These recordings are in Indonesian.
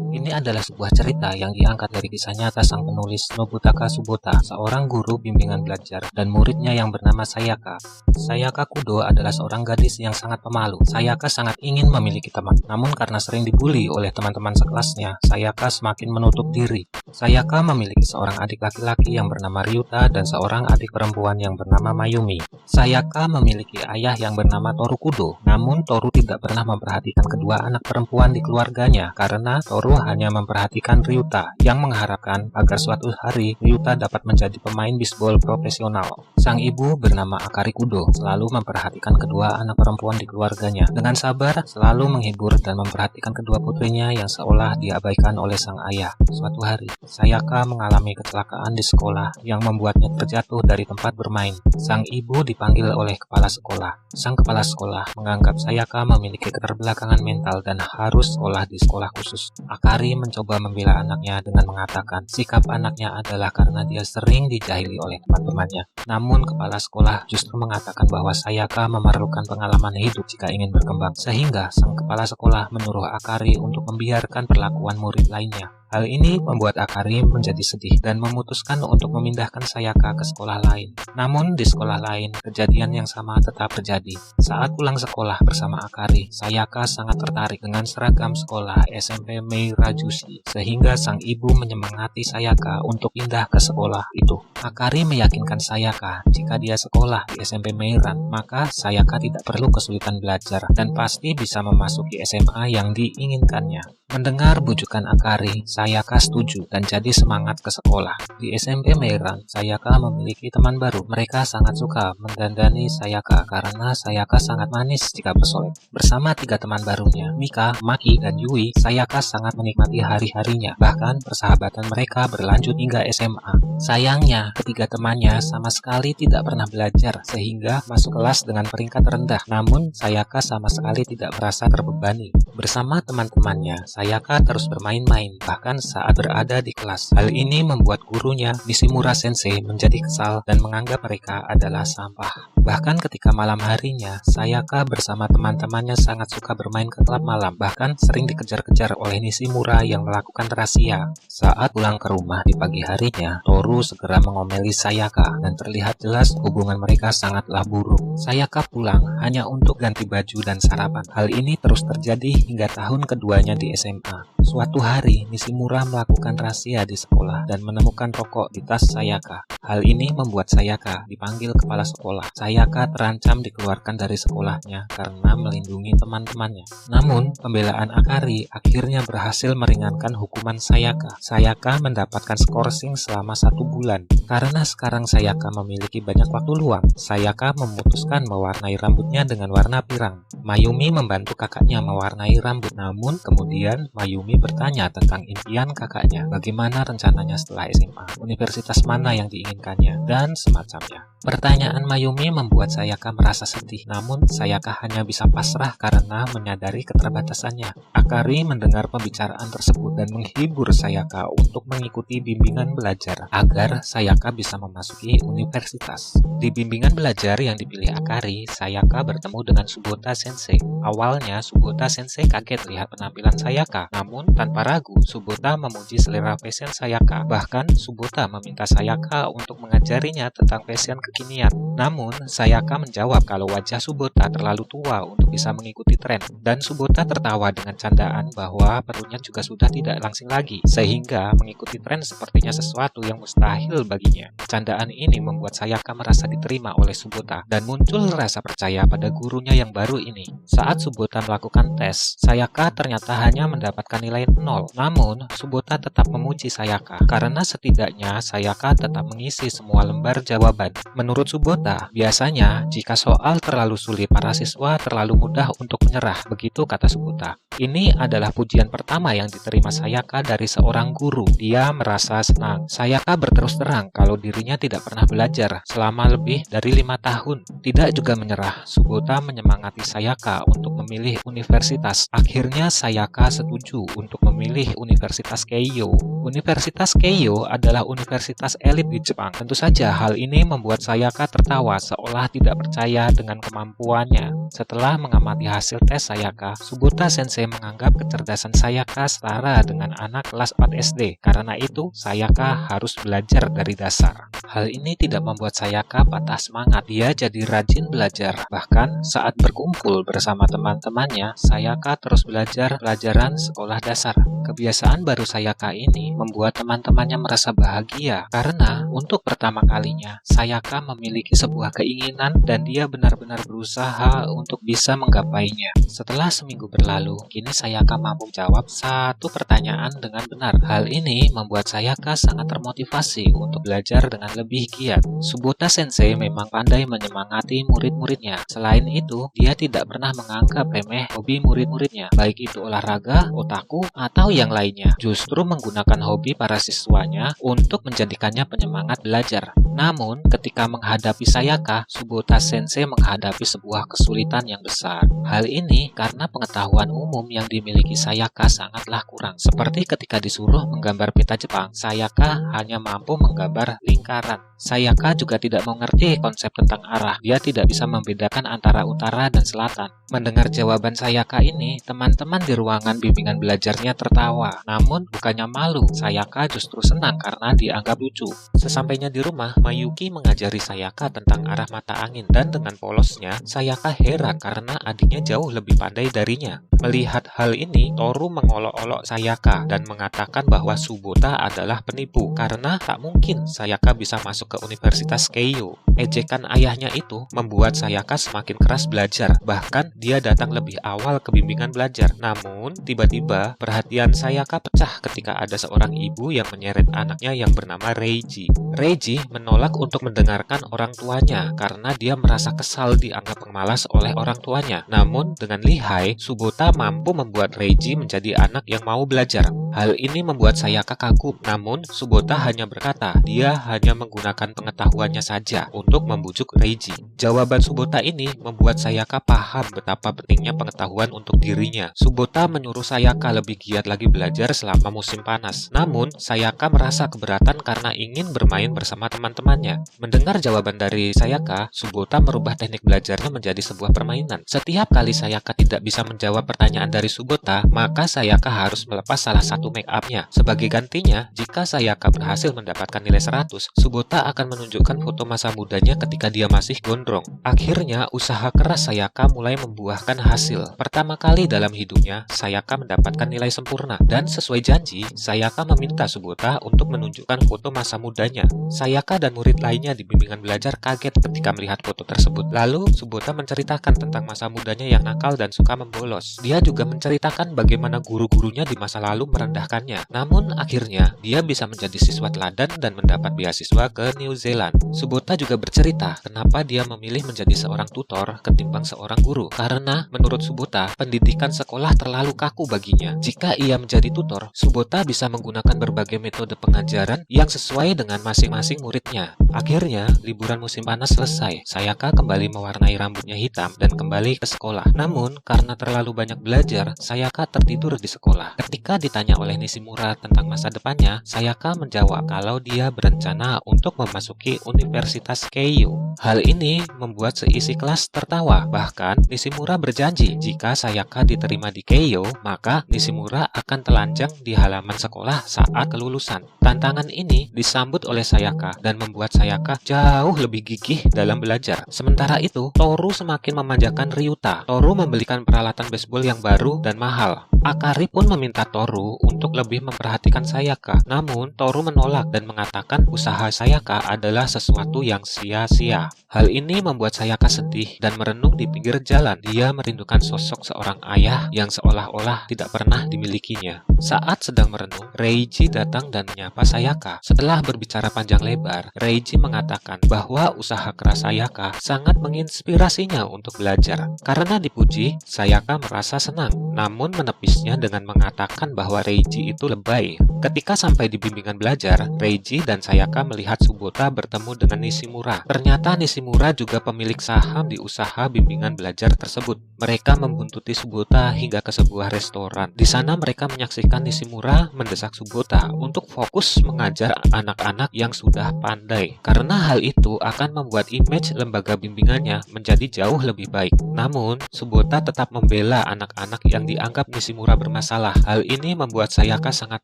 Ini adalah sebuah cerita yang diangkat dari kisah nyata sang penulis Nobutaka Subota, seorang guru bimbingan belajar dan muridnya yang bernama Sayaka. Sayaka Kudo adalah seorang gadis yang sangat pemalu. Sayaka sangat ingin memiliki teman, namun karena sering dibully oleh teman-teman sekelasnya, Sayaka semakin menutup diri. Sayaka memiliki seorang adik laki-laki yang bernama Ryuta dan seorang adik perempuan yang bernama Mayumi. Sayaka memiliki ayah yang bernama Toru Kudo, namun Toru tidak pernah memperhatikan kedua anak perempuan di keluarganya karena Toru hanya memperhatikan Ryuta yang mengharapkan agar suatu hari Ryuta dapat menjadi pemain bisbol profesional. Sang ibu bernama Akari Kudo selalu memperhatikan kedua anak perempuan di keluarganya. Dengan sabar, selalu menghibur dan memperhatikan kedua putrinya yang seolah diabaikan oleh sang ayah. Suatu hari, Sayaka mengalami kecelakaan di sekolah yang membuatnya terjatuh dari tempat bermain. Sang ibu dipanggil oleh kepala sekolah. Sang kepala sekolah menganggap Sayaka memiliki keterbelakangan mental dan harus sekolah di sekolah khusus. Akari mencoba membela anaknya dengan mengatakan sikap anaknya adalah karena dia sering dijahili oleh teman-temannya. Namun kepala sekolah justru mengatakan bahwa Sayaka memerlukan pengalaman hidup jika ingin berkembang, sehingga sang kepala sekolah menyuruh Akari untuk membiarkan perlakuan murid lainnya. Hal ini membuat Akari menjadi sedih dan memutuskan untuk memindahkan Sayaka ke sekolah lain. Namun di sekolah lain, kejadian yang sama tetap terjadi. Saat pulang sekolah bersama Akari, Sayaka sangat tertarik dengan seragam sekolah SMP Mei Rajushi, sehingga sang ibu menyemangati Sayaka untuk pindah ke sekolah itu. Akari meyakinkan Sayaka jika dia sekolah di SMP Meiran, maka Sayaka tidak perlu kesulitan belajar dan pasti bisa memasuki SMA yang diinginkannya. Mendengar bujukan Akari, Sayaka setuju dan jadi semangat ke sekolah. Di SMP Meiran, Sayaka memiliki teman baru. Mereka sangat suka mendandani Sayaka karena Sayaka sangat manis jika bersolek. Bersama 3 teman barunya, Mika, Maki, dan Yui, Sayaka sangat menikmati hari-harinya. Bahkan persahabatan mereka berlanjut hingga SMA. Sayangnya, ketiga temannya sama sekali tidak pernah belajar sehingga masuk kelas dengan peringkat rendah. Namun, Sayaka sama sekali tidak merasa terbebani. Bersama teman-temannya, Sayaka terus bermain-main, bahkan saat berada di kelas. Hal ini membuat gurunya, Nishimura Sensei, menjadi kesal dan menganggap mereka adalah sampah. Bahkan ketika malam harinya, Sayaka bersama teman-temannya sangat suka bermain ke klub malam, bahkan sering dikejar-kejar oleh Nishimura yang melakukan rahasia. Saat pulang ke rumah di pagi harinya, Toru segera mengomeli Sayaka dan terlihat jelas hubungan mereka sangatlah buruk. Sayaka pulang hanya untuk ganti baju dan sarapan. Hal ini terus terjadi hingga tahun keduanya di SMA. Suatu hari, Nishimura melakukan rahasia di sekolah dan menemukan rokok di tas Sayaka. Hal ini membuat Sayaka dipanggil kepala sekolah. Sayaka terancam dikeluarkan dari sekolahnya karena melindungi teman-temannya. Namun, pembelaan Akari akhirnya berhasil meringankan hukuman Sayaka. Sayaka mendapatkan skorsing selama 1 bulan. Karena sekarang Sayaka memiliki banyak waktu luang, Sayaka memutuskan mewarnai rambutnya dengan warna pirang. Mayumi membantu kakaknya mewarnai rambut. Namun, kemudian Mayumi bertanya tentang impian kakaknya, bagaimana rencananya setelah SMA, universitas mana yang diinginkannya, dan semacamnya. Pertanyaan Mayumi membuat Sayaka merasa sedih, namun Sayaka hanya bisa pasrah karena menyadari keterbatasannya. Akari mendengar pembicaraan tersebut dan menghibur Sayaka untuk mengikuti bimbingan belajar agar Sayaka bisa memasuki universitas. Di bimbingan belajar yang dipilih Akari, Sayaka bertemu dengan Subota Sensei. Awalnya, Subota Sensei kaget lihat penampilan Sayaka, namun tanpa ragu, Subota memuji selera fashion Sayaka. Bahkan, Subota meminta Sayaka untuk mengajarinya tentang fashion kekinian. Namun, Sayaka menjawab kalau wajah Subota terlalu tua untuk bisa mengikuti tren, dan Subota tertawa dengan candaan bahwa perutnya juga sudah tidak langsing lagi, sehingga mengikuti tren sepertinya sesuatu yang mustahil baginya. Candaan ini membuat Sayaka merasa diterima oleh Subota, dan muncul rasa percaya pada gurunya yang baru ini. Saat Subota melakukan tes, Sayaka ternyata hanya mendapatkan nilai 0. Namun, Subota tetap memuji Sayaka, karena setidaknya Sayaka tetap mengisi semua lembar jawaban. Menurut Subota, biasanya jika soal terlalu sulit, para siswa terlalu mudah untuk menyerah, begitu kata Subota. Ini adalah pujian pertama yang diterima Sayaka dari seorang guru. Dia merasa senang. Sayaka berterus terang kalau dirinya tidak pernah belajar selama lebih dari 5 tahun. Tidak juga menyerah, Subota menyemangati Sayaka untuk memilih universitas. Akhirnya Sayaka setuju untuk memilih Universitas Keio. Universitas Keio adalah universitas elit di Jepang. Tentu saja hal ini membuat Sayaka tertawa seolah tidak percaya dengan kemampuannya. Setelah mengamati hasil tes Sayaka, Subota Sensei menganggap kecerdasan Sayaka setara dengan anak kelas 4 SD. Karena itu, Sayaka harus belajar dari dasar. Hal ini tidak membuat Sayaka patah semangat. Dia jadi rajin belajar. Bahkan saat berkumpul bersama teman-temannya, Sayaka terus belajar pelajaran sekolah dasar. Kebiasaan baru Sayaka ini membuat teman-temannya merasa bahagia karena untuk pertama kalinya Sayaka memiliki sebuah keinginan dan dia benar-benar berusaha untuk bisa menggapainya. Setelah seminggu berlalu, kini Sayaka mampu menjawab satu pertanyaan dengan benar. Hal ini membuat Sayaka sangat termotivasi untuk belajar dengan lebih giat. Subota Sensei memang pandai menyemangati murid-muridnya. Selain itu, dia tidak pernah menganggap remeh hobi murid-muridnya, baik itu olahraga, otaku, atau yang lainnya. Justru menggunakan hobi para siswanya untuk menjadikannya penyemangat belajar. Namun, ketika menghadapi Sayaka, Subota Sensei menghadapi sebuah kesulitan yang besar. Hal ini karena pengetahuan umum yang dimiliki Sayaka sangatlah kurang. Seperti ketika disuruh menggambar peta Jepang, Sayaka hanya mampu menggambar lingkaran. Sayaka juga tidak mengerti konsep tentang arah. Dia tidak bisa membedakan antara utara dan selatan. Mendengar jawaban Sayaka ini, teman-teman di ruangan bimbingan belajarnya tertawa. Namun, bukannya malu, Sayaka justru senang karena dianggap lucu. Sesampainya di rumah, Mayuki mengajari Sayaka tentang arah mata angin dan dengan polosnya, Sayaka heran karena adiknya jauh lebih pandai darinya. Melihat hal ini, Toru mengolok-olok Sayaka dan mengatakan bahwa Subota adalah penipu karena tak mungkin Sayaka bisa masuk ke Universitas Keio. Ejekan ayahnya itu membuat Sayaka semakin keras belajar, bahkan dia datang lebih awal ke bimbingan belajar. Namun, tiba-tiba perhatian Sayaka pecah ketika ada seorang ibu yang menyeret anaknya yang bernama Reiji. Reiji menolak untuk mendengarkan orang tuanya karena dia merasa kesal dianggap pemalas oleh orang tuanya. Namun, dengan lihai, Subota mampu membuat Reiji menjadi anak yang mau belajar. Hal ini membuat Sayaka kagum, namun Subota hanya berkata dia hanya menggunakan pengetahuannya saja untuk membujuk Reiji. Jawaban Subota ini membuat Sayaka paham betapa pentingnya pengetahuan untuk dirinya. Subota menyuruh Sayaka lebih giat lagi belajar selama musim panas. Namun, Sayaka merasa keberatan karena ingin bermain bersama teman-temannya. Mendengar jawaban dari Sayaka, Subota merubah teknik belajarnya menjadi sebuah permainan. Setiap kali Sayaka tidak bisa menjawab pertanyaan dari Subota, maka Sayaka harus melepas salah satu make up-nya. Sebagai gantinya, jika Sayaka berhasil mendapatkan nilai 100, Subota akan menunjukkan foto masa mudanya ketika dia masih gondrong. Akhirnya, usaha keras Sayaka mulai membuahkan hasil. Pertama kali dalam hidupnya, Sayaka mendapatkan nilai sempurna. Dan sesuai janji, Sayaka meminta Subota untuk menunjukkan foto masa mudanya. Sayaka dan murid lainnya di bimbingan belajar kaget ketika melihat foto tersebut. Lalu, Subota menceritakan tentang masa mudanya yang nakal dan suka membolos. Dia juga menceritakan bagaimana guru-gurunya di masa lalu merendahkannya. Namun, akhirnya, dia bisa menjadi siswa teladan dan mendapat beasiswa ke New Zealand. Subota juga bercerita kenapa dia memilih menjadi seorang tutor ketimbang seorang guru. Karena, menurut Subota, pendidikan sekolah terlalu kaku baginya. Jika ia menjadi tutor, Subota bisa menggunakan berbagai metode pengajaran yang sesuai dengan masing-masing muridnya. Akhirnya, liburan musim panas selesai. Sayaka kembali mewarnai rambutnya hitam dan kembali ke sekolah. Namun, karena terlalu banyak belajar, Sayaka tertidur di sekolah. Ketika ditanya oleh Nishimura tentang masa depannya, Sayaka menjawab kalau dia berencana untuk memasuki Universitas Keio. Hal ini membuat seisi kelas tertawa. Bahkan, Nishimura berjanji jika Sayaka diterima di Keio, maka Nishimura akan telanjang di halaman sekolah saat kelulusan. Tantangan ini disambut oleh Sayaka dan membuat Sayaka jauh lebih gigih dalam belajar. Sementara itu, Toru semakin memanjakan Ryuta. Toru membelikan peralatan baseball yang baru dan mahal. Akari pun meminta Toru untuk lebih memperhatikan Sayaka. Namun, Toru menolak dan mengatakan usaha Sayaka adalah sesuatu yang sia-sia. Hal ini membuat Sayaka sedih dan merenung di pinggir jalan. Dia merindukan sosok seorang ayah yang seolah-olah tidak pernah dimilikinya. Saat sedang merenung, Reiji datang dan menyapa Sayaka. Setelah berbicara panjang lebar, Reiji mengatakan bahwa usaha keras Sayaka sangat menginspirasinya untuk belajar. Karena dipuji, Sayaka merasa senang, namun menepisnya dengan mengatakan bahwa Reiji itu lebay. Ketika sampai di bimbingan belajar, Reiji dan Sayaka melihat Subota bertemu dengan Nishimura. Ternyata Nishimura juga pemilik saham di usaha bimbingan belajar tersebut. Mereka membuntuti Subota hingga ke sebuah restoran. Di sana mereka menyaksikan Nishimura mendesak Subota untuk fokus mengajar anak-anak yang sudah pandai. Karena hal itu akan membuat image lembaga bimbingannya menjadi jauh lebih baik. Namun, Subota tetap membela anak-anak yang dianggap Nishimura bermasalah. Hal ini membuat Sayaka sangat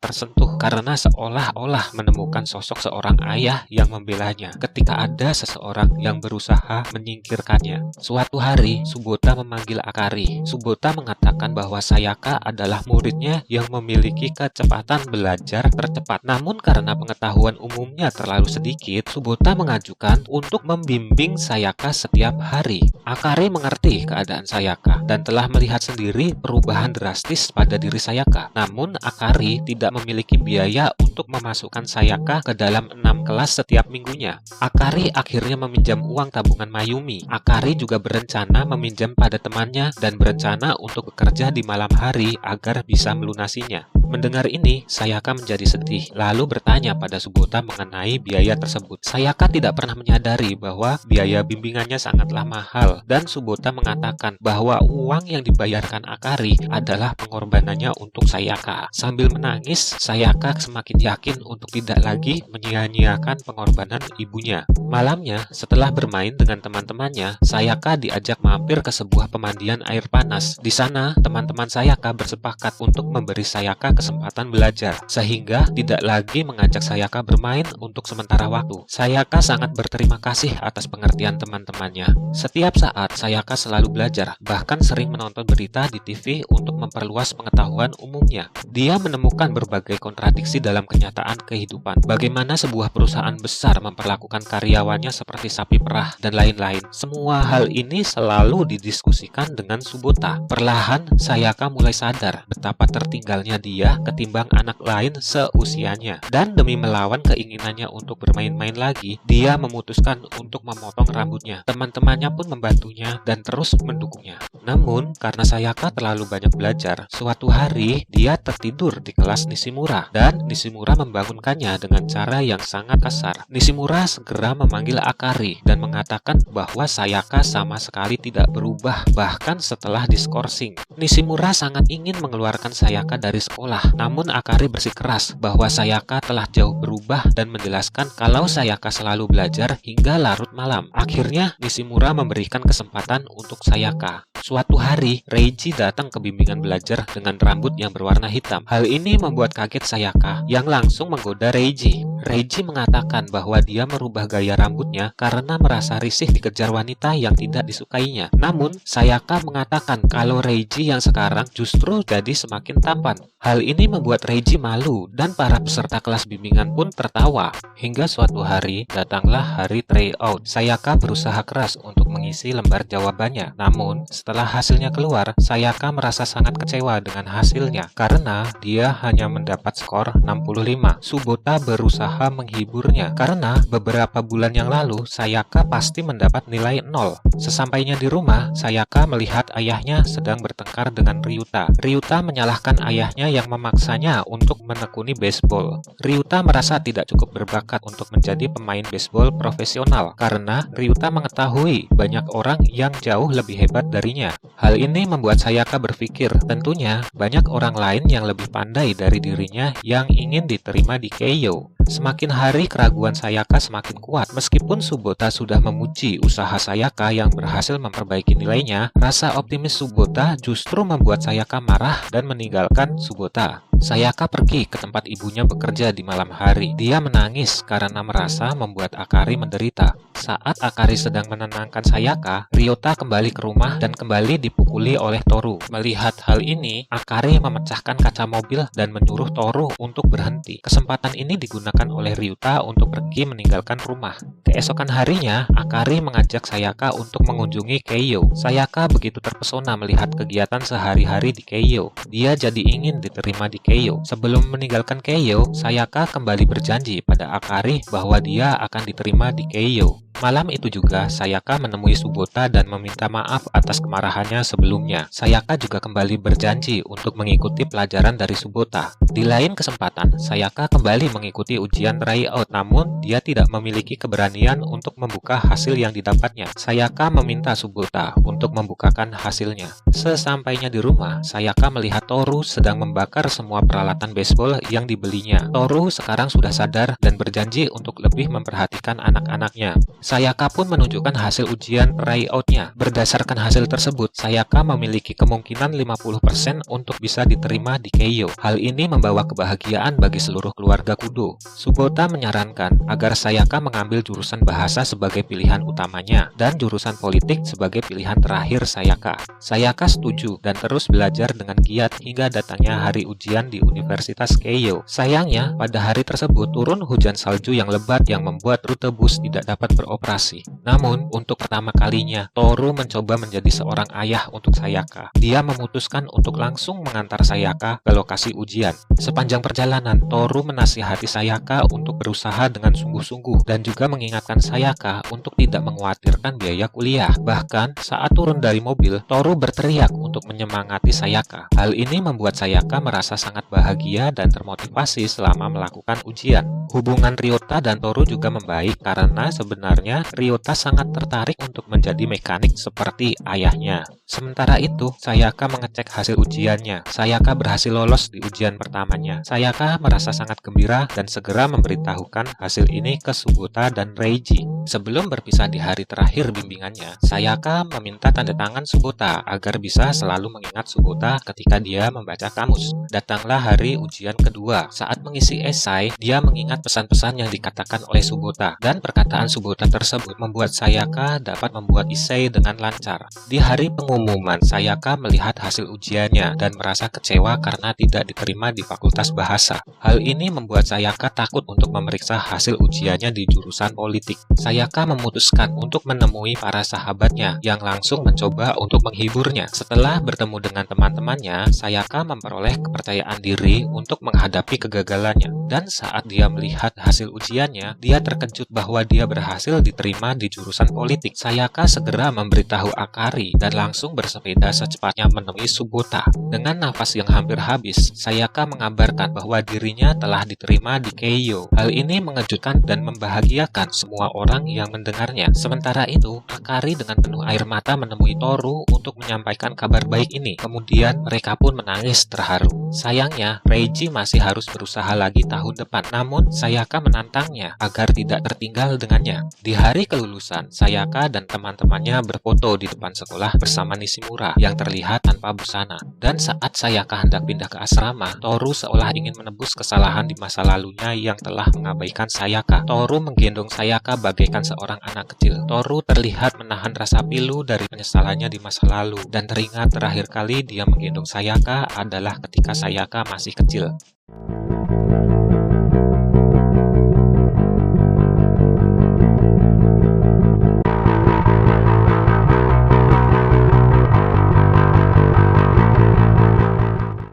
tersentuh karena seolah-olah menemukan sosok seorang ayah yang membelanya ketika ada seseorang yang berusaha menyingkirkannya. Suatu hari, Subota memanggil Akari. Subota mengatakan bahwa Sayaka adalah muridnya yang memiliki kecepatan belajar tercepat. Namun karena pengetahuan umumnya terlalu sedikit, Subota mengajukan untuk membimbing Sayaka setiap hari. Akari mengerti keadaan Sayaka dan telah melihat sendiri perubahan drastis pada diri Sayaka. Namun Akari tidak memiliki biaya untuk memasukkan Sayaka ke dalam 6 kelas setiap minggunya. Akari akhirnya meminjam uang tabungan Mayumi. Akari juga berencana meminjam pada temannya dan berencana untuk bekerja di malam hari agar bisa melunasinya. Mendengar ini, Sayaka menjadi sedih, lalu bertanya pada Subota mengenai biaya tersebut. Sayaka tidak pernah menyadari bahwa biaya bimbingannya sangatlah mahal, dan Subota mengatakan bahwa uang yang dibayarkan Akari adalah pengorbanannya untuk Sayaka. Sambil menangis, Sayaka semakin yakin untuk tidak lagi menyia-nyiakan pengorbanan ibunya. Malamnya, setelah bermain dengan teman-temannya, Sayaka diajak mampir ke sebuah pemandian air panas. Di sana, teman-teman Sayaka bersepakat untuk memberi Sayaka kesempatan belajar, sehingga tidak lagi mengajak Sayaka bermain untuk sementara waktu. Sayaka sangat berterima kasih atas pengertian teman-temannya. Setiap saat, Sayaka selalu belajar, bahkan sering menonton berita di TV untuk memperluas pengetahuan umumnya. Dia menemukan berbagai kontradiksi dalam kenyataan kehidupan. Bagaimana sebuah perusahaan besar memperlakukan karyawannya seperti sapi perah, dan lain-lain. Semua hal ini selalu didiskusikan dengan Subota. Perlahan, Sayaka mulai sadar betapa tertinggalnya dia ketimbang anak lain seusianya. Dan demi melawan keinginannya untuk bermain-main lagi, dia memutuskan untuk memotong rambutnya. Teman-temannya pun membantunya dan terus mendukungnya. Namun, karena Sayaka terlalu banyak belajar, suatu hari dia tertidur di kelas Nishimura, dan Nishimura membangunkannya dengan cara yang sangat kasar. Nishimura segera memanggil Akari dan mengatakan bahwa Sayaka sama sekali tidak berubah, bahkan setelah diskorsing. Nishimura sangat ingin mengeluarkan Sayaka dari sekolah, namun Akari bersikeras bahwa Sayaka telah jauh berubah dan menjelaskan kalau Sayaka selalu belajar hingga larut malam. Akhirnya, Nishimura memberikan kesempatan untuk Sayaka. Suatu hari, Reiji datang ke bimbingan belajar dengan rambut yang berwarna hitam. Hal ini membuat kaget Sayaka yang langsung menggoda Reiji. Reiji mengatakan bahwa dia merubah gaya rambutnya karena merasa risih dikejar wanita yang tidak disukainya. Namun, Sayaka mengatakan kalau Reiji yang sekarang justru jadi semakin tampan. Hal ini membuat Reiji malu dan para peserta kelas bimbingan pun tertawa. Hingga suatu hari, datanglah hari tryout. Sayaka berusaha keras untuk mengisi lembar jawabannya. Namun, setelah hasilnya keluar, Sayaka merasa sangat kecewa dengan hasilnya karena dia hanya mendapat skor 65. Subota berusaha menghiburnya karena beberapa bulan yang lalu Sayaka pasti mendapat nilai 0. Sesampainya di rumah, Sayaka melihat ayahnya sedang bertengkar dengan Ryuta. Ryuta menyalahkan ayahnya yang memaksanya untuk menekuni baseball. Ryuta merasa tidak cukup berbakat untuk menjadi pemain baseball profesional karena Ryuta mengetahui banyak orang yang jauh lebih hebat darinya. Hal ini membuat Sayaka berpikir, tentunya banyak orang lain yang lebih pandai dari dirinya yang ingin diterima di Keiyo. Semakin hari keraguan Sayaka semakin kuat. Meskipun Subota sudah memuji usaha Sayaka yang berhasil memperbaiki nilainya, rasa optimis Subota justru membuat Sayaka marah dan meninggalkan Subota. Sayaka pergi ke tempat ibunya bekerja di malam hari. Dia menangis karena merasa membuat Akari menderita. Saat Akari sedang menenangkan Sayaka, Ryota kembali ke rumah dan kembali dipukuli oleh Toru. Melihat hal ini, Akari memecahkan kaca mobil dan menyuruh Toru untuk berhenti. Kesempatan ini digunakan oleh Ryuta untuk pergi meninggalkan rumah. Keesokan harinya, Akari mengajak Sayaka untuk mengunjungi Keiyo. Sayaka begitu terpesona melihat kegiatan sehari-hari di Keiyo. Dia jadi ingin diterima di Keiyo. Sebelum meninggalkan Keiyo, Sayaka kembali berjanji pada Akari bahwa dia akan diterima di Keiyo. Malam itu juga, Sayaka menemui Subota dan meminta maaf atas kemarahannya sebelumnya. Sayaka juga kembali berjanji untuk mengikuti pelajaran dari Subota. Di lain kesempatan, Sayaka kembali mengikuti ujian tryout, namun dia tidak memiliki keberanian untuk membuka hasil yang didapatnya. Sayaka meminta Subota untuk membukakan hasilnya. Sesampainya di rumah, Sayaka melihat Toru sedang membakar semua peralatan baseball yang dibelinya. Toru sekarang sudah sadar dan berjanji untuk lebih memperhatikan anak-anaknya. Sayaka pun menunjukkan hasil ujian tryout-nya. Berdasarkan hasil tersebut, Sayaka memiliki kemungkinan 50% untuk bisa diterima di Keiyo. Hal ini membawa kebahagiaan bagi seluruh keluarga Kudo. Subota menyarankan agar Sayaka mengambil jurusan bahasa sebagai pilihan utamanya dan jurusan politik sebagai pilihan terakhir Sayaka. Sayaka setuju dan terus belajar dengan giat hingga datangnya hari ujian di Universitas Keiyo. Sayangnya, pada hari tersebut turun hujan salju yang lebat yang membuat rute bus tidak dapat beroperasi. Namun, untuk pertama kalinya, Toru mencoba menjadi seorang ayah untuk Sayaka. Dia memutuskan untuk langsung mengantar Sayaka ke lokasi ujian. Sepanjang perjalanan, Toru menasihati Sayaka untuk berusaha dengan sungguh-sungguh dan juga mengingatkan Sayaka untuk tidak mengkhawatirkan biaya kuliah. Bahkan, saat turun dari mobil, Toru berteriak untuk menyemangati Sayaka. Hal ini membuat Sayaka merasa sangat bahagia dan termotivasi selama melakukan ujian. Hubungan Ryota dan Toru juga membaik karena sebenarnya Ryota sangat tertarik untuk menjadi mekanik seperti ayahnya. Sementara itu, Sayaka mengecek hasil ujiannya. Sayaka berhasil lolos di ujian pertamanya. Sayaka merasa sangat gembira dan segera memberitahukan hasil ini ke Subota dan Reiji. Sebelum berpisah di hari terakhir bimbingannya, Sayaka meminta tanda tangan Subota agar bisa selalu mengingat Subota ketika dia membaca kamus. Datanglah hari ujian kedua. Saat mengisi esai, dia mengingat pesan-pesan yang dikatakan oleh Subota, dan perkataan Subota tersebut membuat Sayaka dapat membuat esai dengan lancar. Di hari pengumuman, Sayaka melihat hasil ujiannya dan merasa kecewa karena tidak diterima di Fakultas Bahasa. Hal ini membuat Sayaka takut untuk memeriksa hasil ujiannya di jurusan politik. Sayaka memutuskan untuk menemui para sahabatnya yang langsung mencoba untuk menghiburnya. Setelah bertemu dengan teman-temannya, Sayaka memperoleh kepercayaan diri untuk menghadapi kegagalannya. Dan saat dia melihat hasil ujiannya, dia terkejut bahwa dia berhasil diterima di jurusan politik. Sayaka segera memberitahu Akari dan langsung bersepeda secepatnya menemui Subota. Dengan nafas yang hampir habis, Sayaka mengabarkan bahwa dirinya telah diterima di Keiyo. Hal ini mengejutkan dan membahagiakan semua orang yang mendengarnya. Sementara itu, Akari dengan penuh air mata menemui Toru untuk menyampaikan kabar baik ini. Kemudian mereka pun menangis terharu. Sayangnya, Reiji masih harus berusaha lagi tahun depan. Namun, Sayaka menantangnya agar tidak tertinggal dengannya. Di hari kelulusan, Sayaka dan teman-temannya berfoto di depan sekolah bersama Nishimura yang terlihat tanpa busana. Dan saat Sayaka hendak pindah ke asrama, Toru seolah ingin menebus kesalahan di masa lalunya yang telah mengabaikan Sayaka. Toru menggendong Sayaka bagaikan seorang anak kecil. Toru terlihat menahan rasa pilu dari penyesalannya di masa lalu, dan teringat terakhir kali dia menggendong Sayaka adalah ketika Sayaka masih kecil.